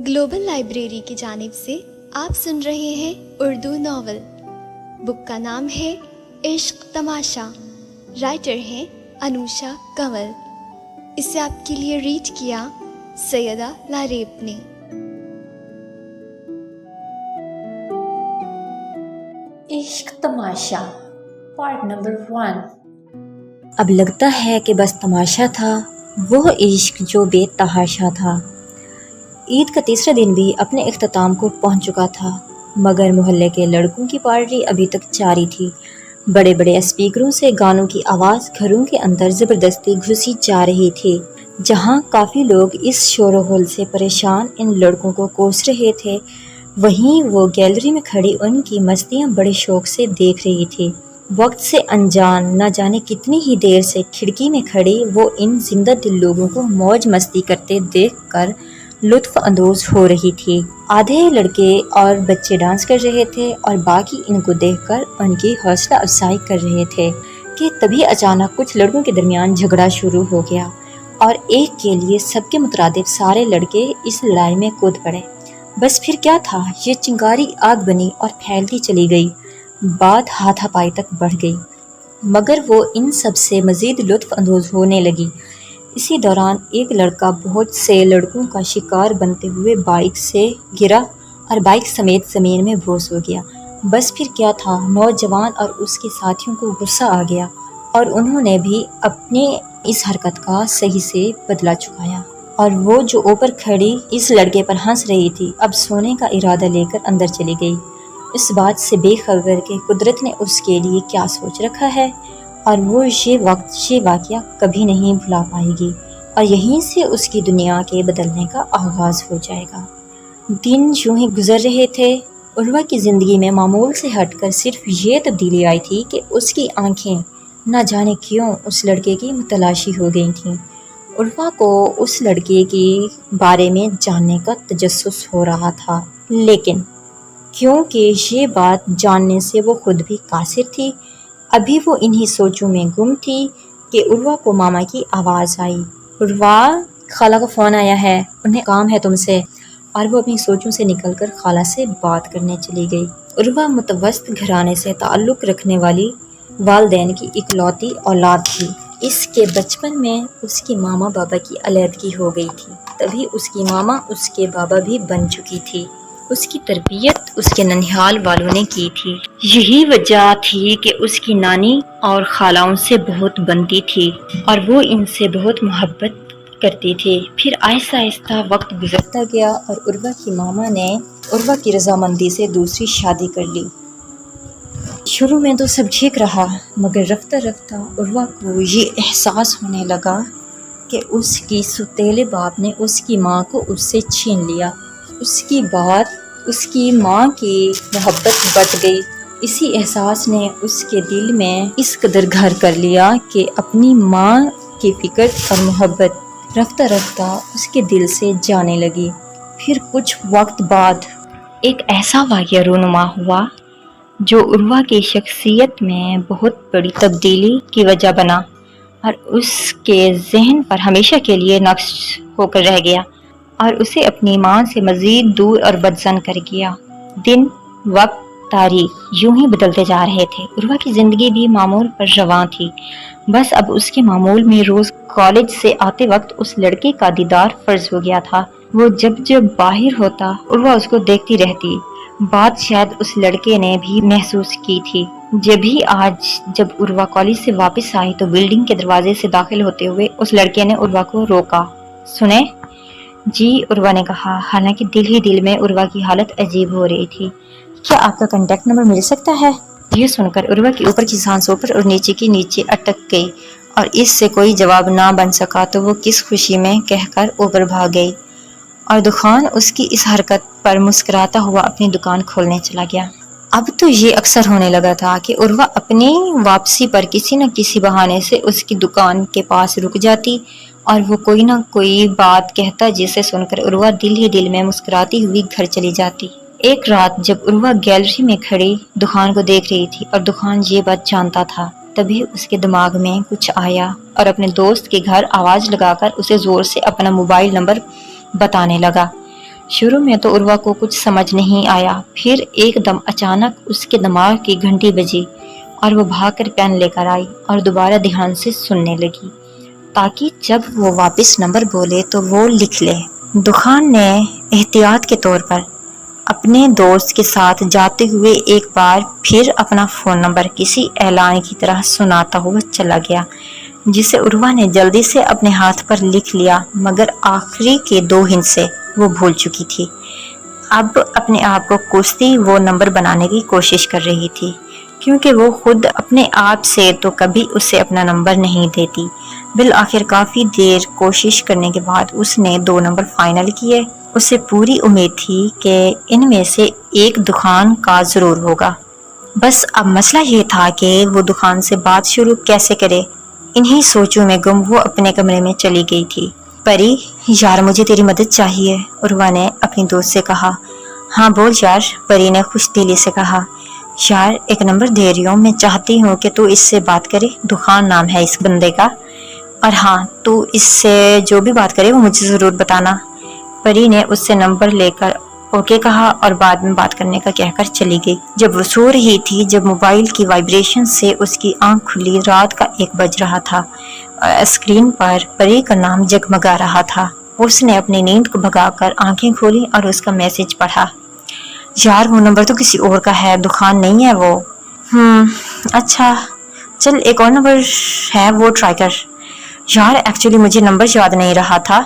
Global library की जानिब से आप सुन रहे हैं उर्दू नावल। बुक का नाम है इश्क तमाशा। राइटर हैं अनुषा कंवल। इसे आपके लिए रीड किया सैयदा लारेब ने। इश्क तमाशा पार्ट नंबर 1। अब लगता है कि बस तमाशा था, वो इश्क जो बेतहाशा था। ईद का तीसरा दिन भी अपने इख्तिताम को पहुंच चुका था, मगर मोहल्ले के लड़कों की पार्टी अभी तक जारी थी। बड़े बड़े स्पीकरों से गानों की आवाज़ घरों के अंदर ज़बरदस्ती घुसी जा रही थी। जहां काफ़ी लोग इस शोर-ओ-गुल से परेशान इन लड़कों को कोस रहे थे, वहीं वो गैलरी में खड़ी उनकी मस्तियां बड़े शौक से देख रही थी। वक्त से अनजान न जाने कितनी ही देर से खिड़की में खड़ी वो इन जिंदा दिल लोगों को मौज मस्ती करते देखकर लुत्फ अंदोज हो रही थी। आधे लड़के और बच्चे डांस कर रहे थे और बाकी इनको देखकर उनकी हौसला अफजाई कर रहे थे कि तभी अचानक कुछ लड़कों के दरमियान झगड़ा शुरू हो गया और एक के लिए सबके मुतरादिफ सारे लड़के इस लड़ाई में कूद पड़े। बस फिर क्या था, ये चिंगारी आग बनी और फैलती चली गई। बात हाथापाई तक बढ़ गई, मगर वो इन सब से मज़ीद लुत्फ अंदोज होने लगी। इसी दौरान एक लड़का बहुत से लड़कों का शिकार बनते हुए बाइक से गिरा और बाइक समेत ज़मीन में बेहोश हो गया। बस फिर क्या था, नौजवान और उसके साथियों को गुस्सा आ गया और उन्होंने भी अपने इस हरकत का सही से बदला चुकाया। और वो जो ऊपर खड़ी इस लड़के पर हंस रही थी, अब सोने का इरादा लेकर अंदर चली गई, इस बात से बेखबर कि कुदरत ने उसके लिए क्या सोच रखा है और वो ये वाक़या कभी नहीं भुला पाएगी और यहीं से उसकी दुनिया के बदलने का आगाज़ हो जाएगा। दिन यूं ही गुजर रहे थे। उर्वा की ज़िंदगी में मामूल से हटकर सिर्फ ये तब्दीली आई थी कि उसकी आंखें न जाने क्यों उस लड़के की मुतलाशी हो गई थीं। उर्वा को उस लड़के के बारे में जानने का तजस्सुस हो रहा था, लेकिन क्योंकि ये बात जानने से वो खुद भी कासिर थी, अभी वो इन्हीं सोचों में गुम थी कि उर्वा को मामा की आवाज़ आई, उर्वा, खाला का फ़ोन आया है, उन्हें काम है तुमसे। और वो अपनी सोचों से निकलकर खाला से बात करने चली गई। उर्वा मुतवस्त घराने से ताल्लुक़ रखने वाली वालिदैन की इकलौती औलाद थी। इसके बचपन में उसकी मामा बाबा की अलहदगी हो गई थी, तभी उसकी मामा उसके बाबा भी बन चुकी थी। उसकी तरबियत उसके ननिहाल वालों ने की थी। यही वजह थी कि उसकी नानी और खालाओं से बहुत बनती थी और वो इनसे बहुत मोहब्बत करती थी। फिर आहिस्ता आहिस्ता वक्त गुजरता गया और उर्वा की मामा ने उर्वा की रजामंदी से दूसरी शादी कर ली। शुरू में तो सब ठीक रहा, मगर रफ्ता रफ्ता उर्वा को ये एहसास होने लगा कि उसकी सुतेले बाप ने उसकी माँ को उससे छीन लिया। उसकी बात उसकी माँ की मोहब्बत बढ़ गई। इसी एहसास ने उसके दिल में इस कदर घर कर लिया कि अपनी माँ की फिक्र और मोहब्बत रफ्ता रफ्ता उसके दिल से जाने लगी। फिर कुछ वक्त बाद एक ऐसा वाक़या रूनुमा हुआ जो उर्वा की शख्सियत में बहुत बड़ी तब्दीली की वजह बना और उसके जहन पर हमेशा के लिए नक्श होकर रह गया और उसे अपनी माँ से मज़ीद दूर और बदज़न कर गया। दिन, वक्त, तारीख यूं ही बदलते जा रहे थे। उर्वा की ज़िंदगी भी मामूल पर रवां थी। बस अब उसके मामूल में रोज़ कॉलेज से आते वक्त उस लड़के का दीदार फ़र्ज हो गया था। वो जब जब बाहर होता, उर्वा उसको देखती रहती। बात शायद उस लड़के ने भी महसूस की थी। जब उर्वा कॉलेज से वापस आई तो बिल्डिंग के दरवाजे से दाखिल होते हुए उस लड़के ने उर्वा को रोका। सुने जी, उर्वा ने कहा, हालांकि दिल ही दिल में उर्वा की हालत अजीब हो रही थी। क्या आपका कांटेक्ट नंबर मिल सकता है? यह सुनकर उर्वा की ऊपर की सांस ऊपर और नीचे की नीचे अटक गई और इससे कोई जवाब ना बन सका तो वो किस खुशी में कहकर ऊपर भाग गई और दुकान उसकी इस हरकत पर मुस्कुराता हुआ अपनी दुकान खोलने चला गया। अब तो ये अक्सर होने लगा था कि उर्वा अपनी वापसी पर किसी न किसी बहाने से उसकी दुकान के पास रुक जाती और वो कोई ना कोई बात कहता, जिसे सुनकर उर्वा दिल ही दिल में मुस्कुराती हुई घर चली जाती। एक रात जब उर्वा गैलरी में खड़ी दुकान को देख रही थी और दुकान ये बात जानता था, तभी उसके दिमाग में कुछ आया और अपने दोस्त के घर आवाज़ लगाकर उसे ज़ोर से अपना मोबाइल नंबर बताने लगा। شروع میں تو عروہ کو کچھ سمجھ نہیں آیا، پھر ایک دم اچانک اس کے دماغ کی گھنٹی بجی اور وہ بھاگ کر پین لے کر آئی اور دوبارہ دھیان سے سننے لگی تاکہ جب وہ واپس نمبر بولے تو وہ لکھ لے۔ دخان نے احتیاط کے طور پر اپنے دوست کے ساتھ جاتے ہوئے ایک بار پھر اپنا فون نمبر کسی اعلان کی طرح سناتا ہوا چلا گیا، جسے عروہ نے جلدی سے اپنے ہاتھ پر لکھ لیا، مگر آخری کے 2 ہند سے وہ بھول چکی تھی۔ اب اپنے آپ کو کوستی وہ نمبر بنانے کی کوشش کر رہی تھی، کیونکہ وہ خود اپنے آپ سے تو کبھی اسے اپنا نمبر نہیں دیتی۔ بالآخر کافی دیر کوشش کرنے کے بعد اس نے 2 نمبر فائنل کیے۔ اسے پوری امید تھی کہ ان میں سے ایک دخان کا ضرور ہوگا، بس اب مسئلہ یہ تھا کہ وہ دخان سے بات شروع کیسے کرے۔ انہی سوچوں میں گم وہ اپنے کمرے میں چلی گئی تھی۔ پری، یار مجھے تیری مدد چاہیے، عروہ نے اپنی دوست سے کہا۔ ہاں بول یار، پری نے خوش دلی سے کہا۔ یار ایک نمبر دے رہی ہوں، میں چاہتی ہوں کہ تو اس سے بات کرے، دخان نام ہے اس بندے کا، اور ہاں تو اس سے جو بھی بات کرے وہ مجھے ضرور بتانا۔ پری نے اس سے نمبر لے کر اوکے کہا اور بعد میں بات کرنے کا کہہ کر چلی گئی۔ جب وہ سو رہی تھی، جب موبائل کی وائبریشن سے اس کی آنکھ کھلی، رات کا 1 بج رہا تھا اور اسکرین پر پری کا نام جگمگا رہا تھا۔ اس نے اپنی نیند کو بھگا کر آنکھیں کھولی اور اس کا میسج پڑھا۔ یار وہ نمبر تو کسی اور کا ہے، دخان نہیں ہے وہ۔ اچھا چل ایک اور نمبر ہے وہ ٹرائی کر۔ یار ایکچولی مجھے نمبر یاد نہیں رہا تھا،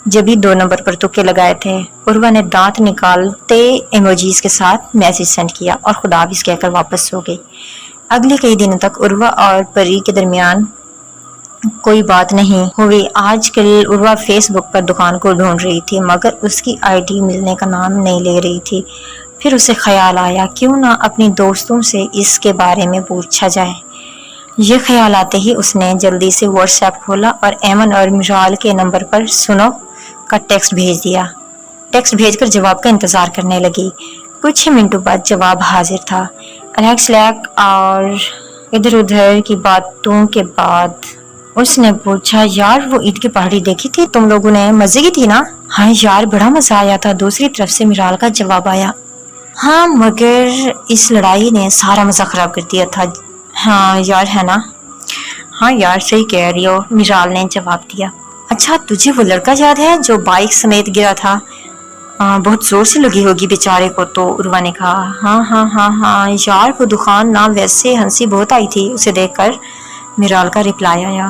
جبھی 2 نمبر پر تکے لگائے تھے۔ عروہ نے دانت نکالتے ایموجیز کے ساتھ میسج سینڈ کیا اور خدا حافظ کہہ کر واپس سو گئی۔ اگلے کئی دنوں تک عروہ اور پری کے درمیان کوئی بات نہیں ہوئی۔ آج کل عروہ فیس بک پر دکان کو ڈھونڈ رہی تھی، مگر اس کی آئی ڈی ملنے کا نام نہیں لے رہی تھی۔ پھر اسے خیال آیا کیوں نہ اپنی دوستوں سے اس کے بارے میں پوچھا جائے۔ یہ خیال آتے ہی اس نے جلدی سے واٹس ایپ کھولا اور ایمن اور مشال کے نمبر پر سنو کا ٹیکسٹ بھیج دیا۔ ٹیکسٹ بھیج کر جواب کا انتظار کرنے لگی۔ کچھ ہی منٹوں بعد جواب حاضر تھا۔ الیکس لیک اور ادھر ادھر کی باتوں کے بعد اس نے پوچھا، یار وہ عید کی پہاڑی دیکھی تھی تم لوگوں نے؟ مزے کی تھی نا؟ ہاں یار بڑا مزہ آیا تھا۔ دوسری طرف سے میرال کا جواب آیا، ہاں مگر اس لڑائی نے سارا مزہ خراب کر دیا تھا۔ ہاں یار ہے نا؟ ہاں یار صحیح کہہ رہی ہو، میرال نے جواب دیا۔ اچھا تجھے وہ لڑکا یاد ہے جو بائک سمیت گرا تھا؟ بہت زور سے لگی ہوگی بیچارے کو تو، عروہ نے کہا۔ ہاں یار وہ دخان نہ، ویسے ہنسی بہت آئی تھی اسے دیکھ کر، میرال کا رپلائی آیا۔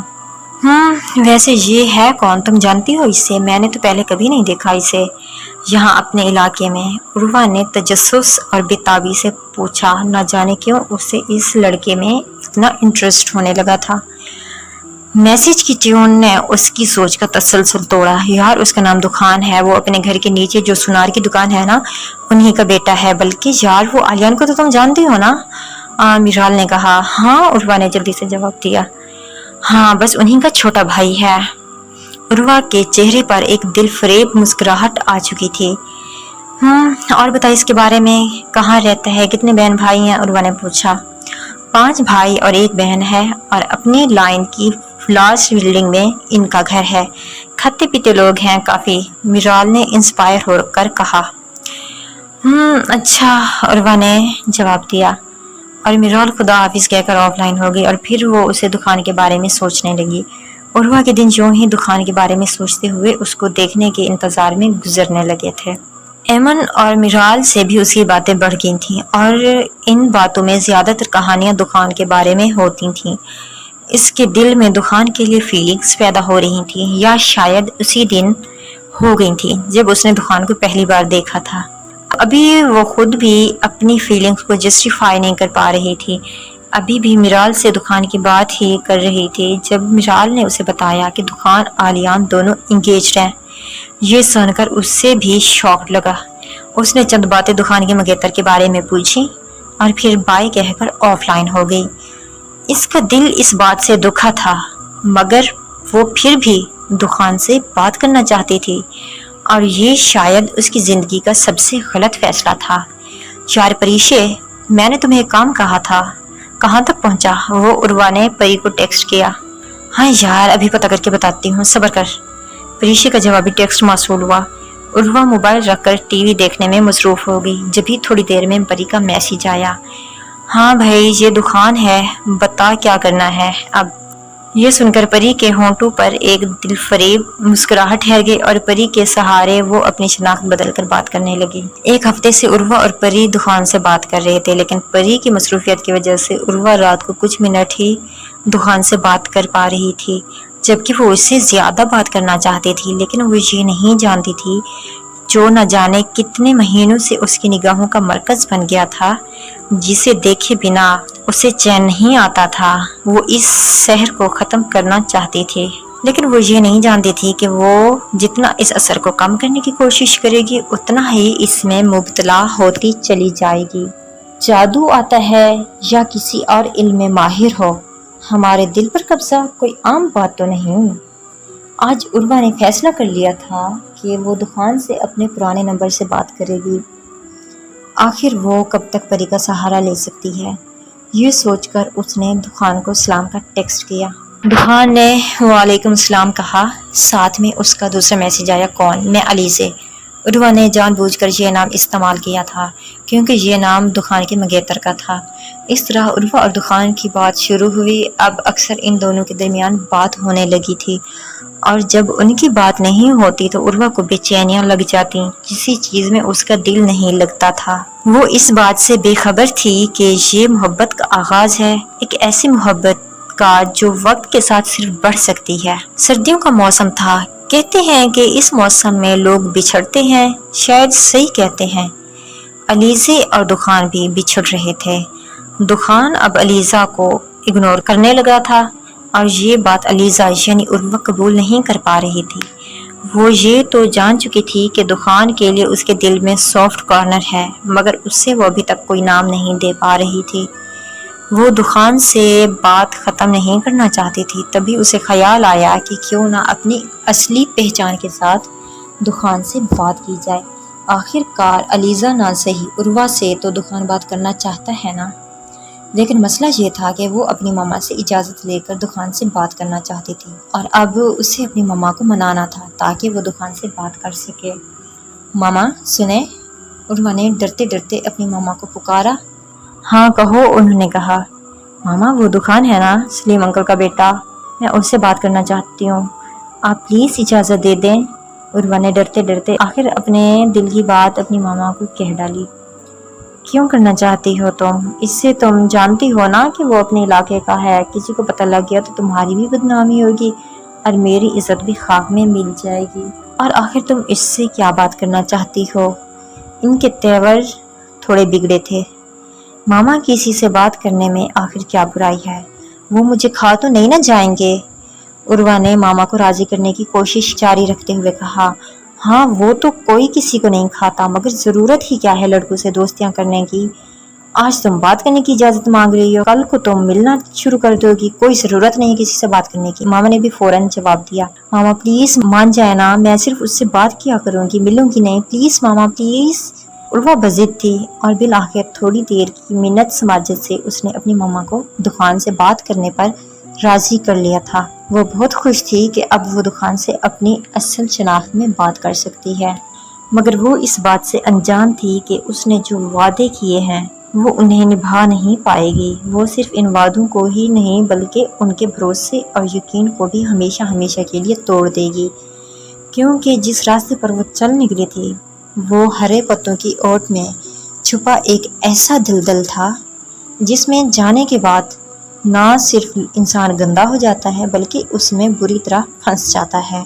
ویسے یہ ہے کون؟ تم جانتی ہو اسے؟ میں نے تو پہلے کبھی نہیں دیکھا اسے یہاں اپنے علاقے میں، عروہ نے تجسس اور بےتابی سے پوچھا۔ نہ جانے کیوں اسے اس لڑکے میں اتنا انٹرسٹ ہونے لگا تھا۔ میسج کی ٹیون نے اس کی سوچ کا تسلسل توڑا۔ یار اس کا نام دخان ہے، وہ اپنے گھر کے نیچے جو سونار کی دکان ہے نا انہی کا بیٹا ہے۔ بلکہ یار وہ آلیان کو تو تم جانتی ہو نا؟ میرال نے کہا۔ ہاں عروہ نے جلدی سے جواب دیا۔ ہاں بس انہی کا چھوٹا بھائی ہے۔ عروہ کے چہرے پر ایک دل فریب مسکراہٹ آ چکی تھی۔ اور بتا اس کے بارے میں، کہاں رہتا ہے، کتنے بہن بھائی ہیں؟ عروہ نے پوچھا۔ 5 بھائی اور 1 بہن ہے، اور اپنی لائن کی لاسٹ بلڈنگ میں ان کا گھر ہے۔ کھاتے پیتے لوگ ہیں کافی، میرال نے انسپائر ہو کر کہا۔ اچھا عروہ نے جواب دیا، اور میرال خدا حافظ کہہ کر آف لائن ہو گئی، اور پھر وہ اسے دخان کے بارے میں سوچنے لگی۔ عروہ کے دن یوں ہی دخان کے بارے میں سوچتے ہوئے اس کو دیکھنے کے انتظار میں گزرنے لگے تھے۔ ایمن اور میرال سے بھی اس کی باتیں بڑھ گئی تھیں، اور ان باتوں میں زیادہ تر کہانیاں دخان کے بارے میں ہوتی تھیں۔ اس کے دل میں دخان کے لیے فیلنگز پیدا ہو رہی تھیں، یا شاید اسی دن ہو گئی تھیں جب اس نے دخان کو پہلی بار دیکھا تھا۔ ابھی وہ خود بھی اپنی فیلنگز کو جسٹیفائی نہیں کر پا رہی تھی۔ ابھی بھی میرال سے دخان کی بات ہی کر رہی تھی جب میرال نے اسے بتایا کہ دخان آلیان دونوں انگیجڈ ہیں۔ یہ سن کر اس سے بھی شاک لگا۔ اس نے چند باتیں دخان کے منگیتر کے بارے میں پوچھی اور پھر بائے کہہ کر آف لائن ہو گئی۔ اس کا دل اس بات سے دکھا تھا، مگر وہ پھر بھی دخان سے بات کرنا چاہتی تھی، اور یہ شاید اس کی زندگی کا سب سے غلط فیصلہ تھا۔ یار پریشے، میں نے تمہیں ایک کام کہا تھا، کہاں تک پہنچا؟ وہ عروہ نے پری کو ٹیکسٹ کیا۔ ہاں یار ابھی پتہ کر کے بتاتی ہوں، صبر کر۔ پریشے کا جوابی ٹیکسٹ موصول ہوا۔ उर्वा मोबाइल रखकर टीवी देखने में मसरूफ हो गई। जभी थोड़ी देर में परी का मैसेज आया, हाँ भाई ये दुकान है, बता क्या करना है अब। ये सुनकर परी के होंठों पर एक दिलफरेब मुस्कुराहट ठहर गई और परी के सहारे वो अपनी शनाख्त बदलकर बात करने लगी। एक हफ्ते से उर्वा और परी दुकान से बात कर रहे थे, लेकिन परी की मसरूफियत की वजह से उर्वा रात को कुछ मिनट ही दुकान से बात कर पा रही थी, जबकि वो उससे ज्यादा बात करना चाहती थी। लेकिन वो ये नहीं जानती थी जो न जाने कितने महीनों से उसकी निगाहों का मरकज बन गया था, जिसे देखे बिना उसे चैन नहीं आता था। वो इस शहर को ख़त्म करना चाहती थी, लेकिन वो ये नहीं जानती थी कि वो जितना इस असर को कम करने की कोशिश करेगी उतना ही इसमें मुब्तला होती चली जाएगी। जादू आता है या किसी और इल्म में माहिर हो, हमारे दिल पर कब्जा कोई आम बात तो नहीं। आज उर्वा ने फैसला कर लिया था कि वो दुकान से अपने पुराने नंबर से बात करेगी। आखिर वो कब तक परी का सहारा ले सकती है, ये सोचकर उसने दुकान को सलाम का टेक्स्ट किया। दुकान ने वालेकुम सलाम कहा, साथ में उसका दूसरा मैसेज आया, कौन? मैं अली से। उर्वा ने जानबूझकर ये नाम इस्तेमाल किया था क्योंकि ये नाम दुकान के मंगेतर का था। इस तरह उर्वा और दुकान की बात शुरू हुई। अब अक्सर इन दोनों के दरमियान बात होने लगी थी और जब उनकी बात नहीं होती तो उर्वा को बेचैनियां लग जाती। किसी चीज में उसका दिल नहीं लगता था। वो इस बात से बेखबर थी कि ये मोहब्बत का आगाज है, एक ऐसी मोहब्बत का जो वक्त के साथ सिर्फ बढ़ सकती है। सर्दियों का मौसम था। कहते हैं कि इस मौसम में लोग बिछड़ते हैं, शायद सही कहते हैं। अलीज़े और दुकान भी बिछड़ रहे थे। दुकान अब अलीज़ा को इग्नोर करने लगा था और ये बात अलीज़ा यानी उर्वा कबूल नहीं कर पा रही थी। वो ये तो जान चुकी थी कि दुकान के लिए उसके दिल में सॉफ्ट कॉर्नर है, मगर उससे वो अभी तक कोई नाम नहीं दे पा रही थी। वो दुकान से बात ख़त्म नहीं करना चाहती थी। तभी उसे ख्याल आया कि क्यों ना अपनी असली पहचान के साथ दुकान से बात की जाए। आखिरकार अलीज़ा ना सही उर्वा से तो दुकान बात करना चाहता है ना। लेकिन मसला ये था कि वो अपनी मम्मा से इजाज़त लेकर दुकान से बात करना चाहती थी और अब उसे अपनी मम्मा को मनाना था ताकि वो दुकान से बात कर सके। मामा सुने, उर्वा ने डरते डरते अपनी मम्मा को पुकारा। हाँ कहो, उन्होंने कहा। मामा वो दुकान है ना, सलीम अंकल का बेटा, मैं उससे बात करना चाहती हूँ, आप प्लीज़ इजाज़त दे दें। उर्वा ने डरते डरते आखिर अपने दिल की बात अपनी मामा को कह डाली। क्यों करना चाहती हो तुम? इससे तुम जानती हो ना कि वो अपने इलाके का है, किसी को पता लग गया तो तुम्हारी भी बदनामी होगी और मेरी इज्जत भी खाक में मिल जाएगी। और आखिर तुम इससे क्या बात करना चाहती हो? इनके तेवर थोड़े बिगड़े थे। मामा किसी से बात करने में आखिर क्या बुराई है, वो मुझे खा तो नहीं ना जाएंगे। उर्वा ने मामा को राजी करने की कोशिश जारी रखते हुए कहा, हाँ वो तो कोई किसी को नहीं खाता, मगर ज़रूरत ही क्या है लड़कों से दोस्तियां करने की। आज तुम बात करने की इजाज़त मांग रही हो, कल को तुम मिलना शुरू कर दोगी, कोई ज़रूरत नहीं किसी से बात करने की। मामा ने भी फौरन जवाब दिया, मामा प्लीज़ मान जाए ना, मैं सिर्फ उससे बात किया करूँगी, मिलूंगी नहीं, प्लीज़ मामा प्लीज़। उर्वा बज़िद थी और बिल आखिर थोड़ी देर की मिन्नत समाजत से उसने अपनी मम्मा को दुकान से बात करने पर राज़ी कर लिया था। वो बहुत खुश थी कि अब वो दुकान से अपनी असल शनाख्त में बात कर सकती है, मगर वो इस बात से अनजान थी कि उसने जो वादे किए हैं वो उन्हें निभा नहीं पाएगी। वो सिर्फ इन वादों को ही नहीं बल्कि उनके भरोसे और यकीन को भी हमेशा हमेशा के लिए तोड़ देगी, क्योंकि जिस रास्ते पर वो चल निकली थी वो हरे पत्तों की ओट में छुपा एक ऐसा दलदल था जिसमें जाने के बाद ना सिर्फ इंसान गंदा हो जाता है बल्कि उसमें बुरी तरह फंस जाता है,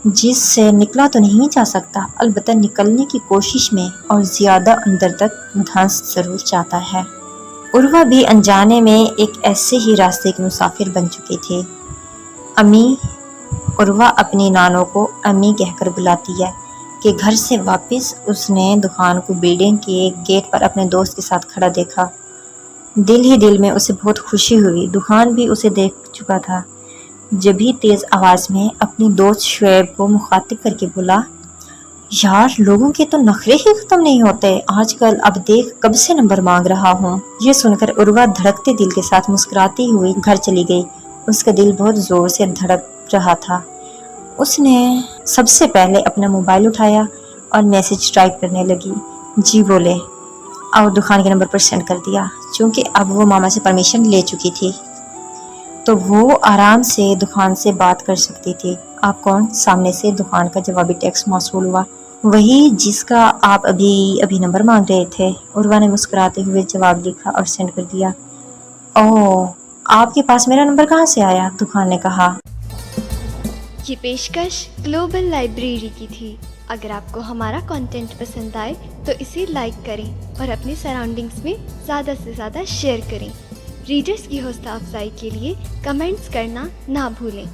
जिससे निकला तो नहीं जा सकता, अलबत्ता निकलने की कोशिश में और ज़्यादा अंदर तक धंस ज़रूर जाता है। उर्वा भी अनजाने में एक ऐसे ही रास्ते के मुसाफिर बन चुकी थी। अम्मी, उर्वा अपनी नानों को अम्मी कहकर बुलाती है कि घर से वापस उसने दुकान को बिल्डिंग के गेट पर अपने दोस्त के साथ खड़ा देखा। दिल ही दिल में उसे बहुत खुशी हुई। दुकान भी उसे देख चुका था। जब भी तेज़ आवाज़ में अपनी दोस्त शुएब को मुखातिब करके बोला, यार लोगों के तो नखरे ही ख़त्म नहीं होते आजकल, अब देख कब से नंबर मांग रहा हूँ। ये सुनकर उर्वा धड़कते दिल के साथ मुस्कुराती हुई घर चली गई। उसका दिल बहुत ज़ोर से धड़क रहा था। उसने सबसे पहले अपना मोबाइल उठाया, اور میسج ٹائپ کرنے لگی۔ جی بولے، اور دکان کے نمبر پر سینڈ کر دیا۔ چونکہ اب وہ ماما سے پرمیشن لے چکی تھی تو وہ آرام سے دکان سے بات کر سکتی تھی۔ آپ کون؟ سامنے سے دکان کا جوابی ٹیکسٹ موصول ہوا۔ وہی جس کا آپ ابھی نمبر مانگ رہے تھے۔ عروہ نے مسکراتے ہوئے جواب لکھا اور سینڈ کر دیا۔ اوہ، آپ کے پاس میرا نمبر کہاں سے آیا؟ دکان نے کہا۔ یہ پیشکش گلوبل لائبریری کی تھی۔ اگر آپ کو ہمارا کنٹینٹ پسند آئے تو اسے لائک کریں اور اپنے سراؤنڈنگز میں زیادہ سے زیادہ شیئر کریں۔ ریڈرز کی حوصلہ افزائی کے لیے کمنٹس کرنا نہ بھولیں۔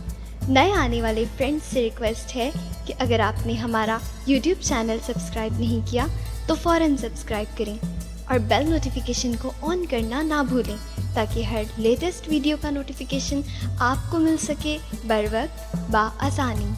نئے آنے والے فرینڈز سے ریکویسٹ ہے کہ اگر آپ نے ہمارا یوٹیوب چینل سبسکرائب نہیں کیا تو فوراً سبسکرائب کریں اور بیل نوٹیفیکیشن کو آن کرنا نہ بھولیں تاکہ ہر لیٹسٹ ویڈیو کا نوٹیفیکیشن آپ کو مل سکے بروقت بآسانی۔